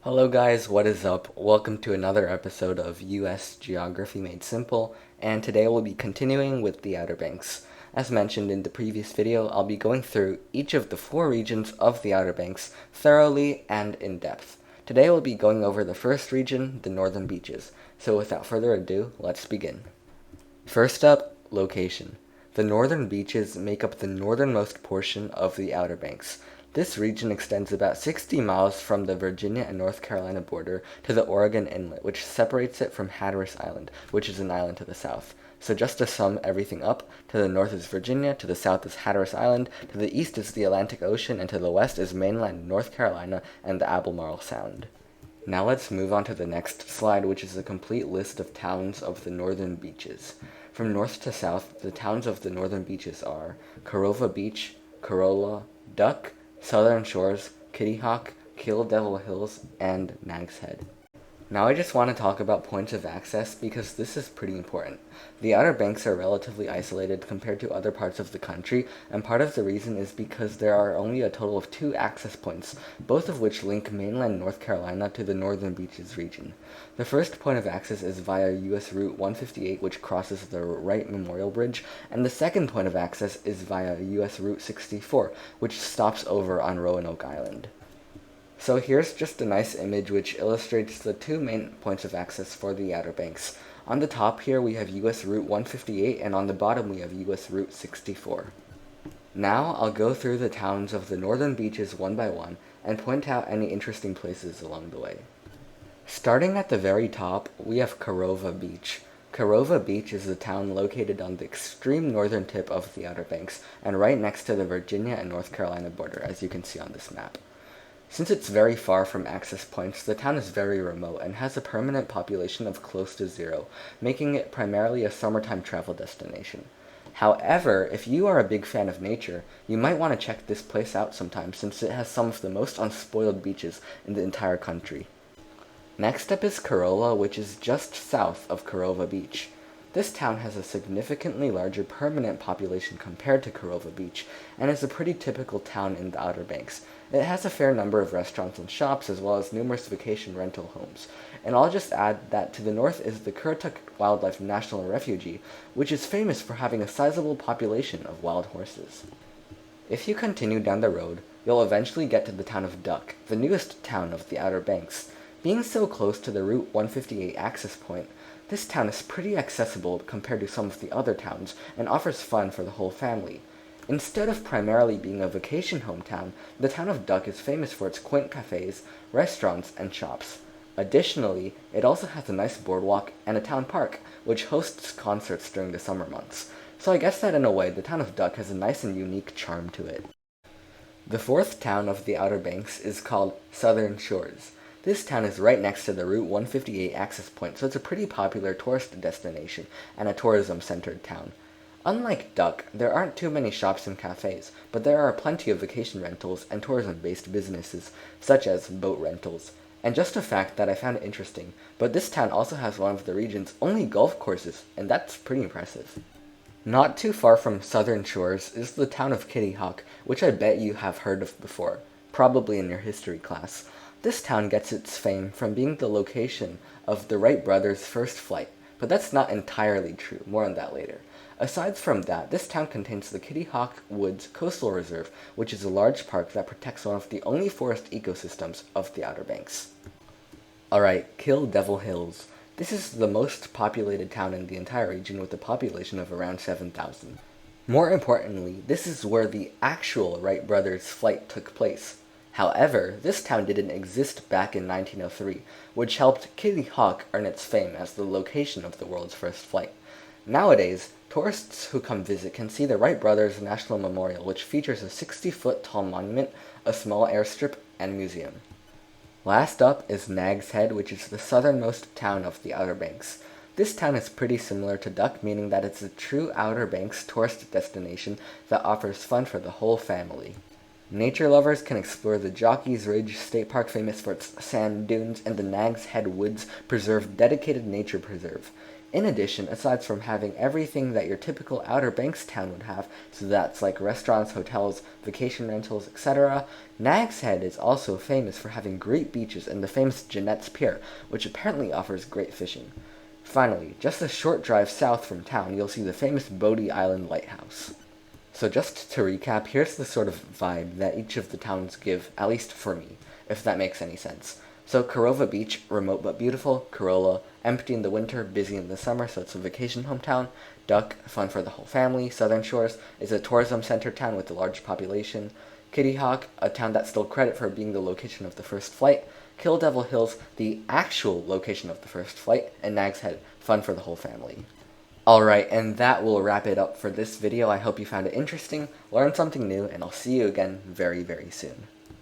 Hello guys, what is up? Welcome to another episode of US Geography Made Simple, and today we'll be continuing with the Outer Banks. As mentioned in the previous video, I'll be going through each of the four regions of the Outer Banks thoroughly and in depth. Today we'll be going over the first region, the Northern Beaches. So without further ado, let's begin. First up, location. The Northern Beaches make up the northernmost portion of the Outer Banks. This region extends about 60 miles from the Virginia and North Carolina border to the Oregon Inlet, which separates it from Hatteras Island, which is an island to the south. So just to sum everything up, to the north is Virginia, to the south is Hatteras Island, to the east is the Atlantic Ocean, and to the west is mainland North Carolina and the Albemarle Sound. Now let's move on to the next slide, which is a complete list of towns of the Northern Beaches. From north to south, the towns of the Northern Beaches are Corolla Beach, Corolla, Duck, Southern Shores, Kitty Hawk, Kill Devil Hills, and Nags Head. Now I just want to talk about points of access because this is pretty important. The Outer Banks are relatively isolated compared to other parts of the country, and part of the reason is because there are only a total of 2 access points, both of which link mainland North Carolina to the Northern Beaches region. The first point of access is via US Route 158, which crosses the Wright Memorial Bridge, and the second point of access is via US Route 64, which stops over on Roanoke Island. So here's just a nice image which illustrates the 2 main points of access for the Outer Banks. On the top here we have US Route 158, and on the bottom we have US Route 64. Now I'll go through the towns of the Northern Beaches one by one and point out any interesting places along the way. Starting at the very top, we have Corolla Beach. Corolla Beach is a town located on the extreme northern tip of the Outer Banks and right next to the Virginia and North Carolina border, as you can see on this map. Since it's very far from access points, the town is very remote and has a permanent population of close to 0, making it primarily a summertime travel destination. However, if you are a big fan of nature, you might want to check this place out sometime since it has some of the most unspoiled beaches in the entire country. Next up is Corolla, which is just south of Corolla Beach. This town has a significantly larger permanent population compared to Corolla Beach, and is a pretty typical town in the Outer Banks. It has a fair number of restaurants and shops, as well as numerous vacation rental homes. And I'll just add that to the north is the Currituck Wildlife National Refuge, which is famous for having a sizable population of wild horses. If you continue down the road, you'll eventually get to the town of Duck, the newest town of the Outer Banks. Being so close to the Route 158 access point, this town is pretty accessible compared to some of the other towns and offers fun for the whole family. Instead of primarily being a vacation hometown, the town of Duck is famous for its quaint cafes, restaurants, and shops. Additionally, it also has a nice boardwalk and a town park, which hosts concerts during the summer months. So I guess that in a way, the town of Duck has a nice and unique charm to it. The fourth town of the Outer Banks is called Southern Shores. This town is right next to the Route 158 access point, so it's a pretty popular tourist destination and a tourism-centered town. Unlike Duck, there aren't too many shops and cafes, but there are plenty of vacation rentals and tourism-based businesses, such as boat rentals. And just a fact that I found interesting, but this town also has one of the region's only golf courses, and that's pretty impressive. Not too far from Southern Shores is the town of Kitty Hawk, which I bet you have heard of before, probably in your history class. This town gets its fame from being the location of the Wright brothers' first flight, but that's not entirely true, more on that later. Aside from that, this town contains the Kitty Hawk Woods Coastal Reserve, which is a large park that protects one of the only forest ecosystems of the Outer Banks. Alright, Kill Devil Hills. This is the most populated town in the entire region with a population of around 7,000. More importantly, this is where the actual Wright brothers' flight took place. However, this town didn't exist back in 1903, which helped Kitty Hawk earn its fame as the location of the world's first flight. Nowadays, tourists who come visit can see the Wright Brothers National Memorial, which features a 60-foot tall monument, a small airstrip, and museum. Last up is Nags Head, which is the southernmost town of the Outer Banks. This town is pretty similar to Duck, meaning that it's a true Outer Banks tourist destination that offers fun for the whole family. Nature lovers can explore the Jockey's Ridge State Park, famous for its sand dunes, and the Nags Head Woods Preserve dedicated nature preserve. In addition, aside from having everything that your typical Outer Banks town would have, so that's like restaurants, hotels, vacation rentals, etc., Nags Head is also famous for having great beaches and the famous Jeanette's Pier, which apparently offers great fishing. Finally, just a short drive south from town, you'll see the famous Bodie Island Lighthouse. So just to recap, here's the sort of vibe that each of the towns give, at least for me, if that makes any sense. So Corolla Beach, remote but beautiful. Corolla, empty in the winter, busy in the summer, so it's a vacation hometown. Duck, fun for the whole family. Southern Shores is a tourism center town with a large population. Kitty Hawk, a town that stole credit for being the location of the first flight. Kill Devil Hills, the actual location of the first flight. And Nags Head, fun for the whole family. Alright, and that will wrap it up for this video. I hope you found it interesting, learned something new, and I'll see you again very, very soon.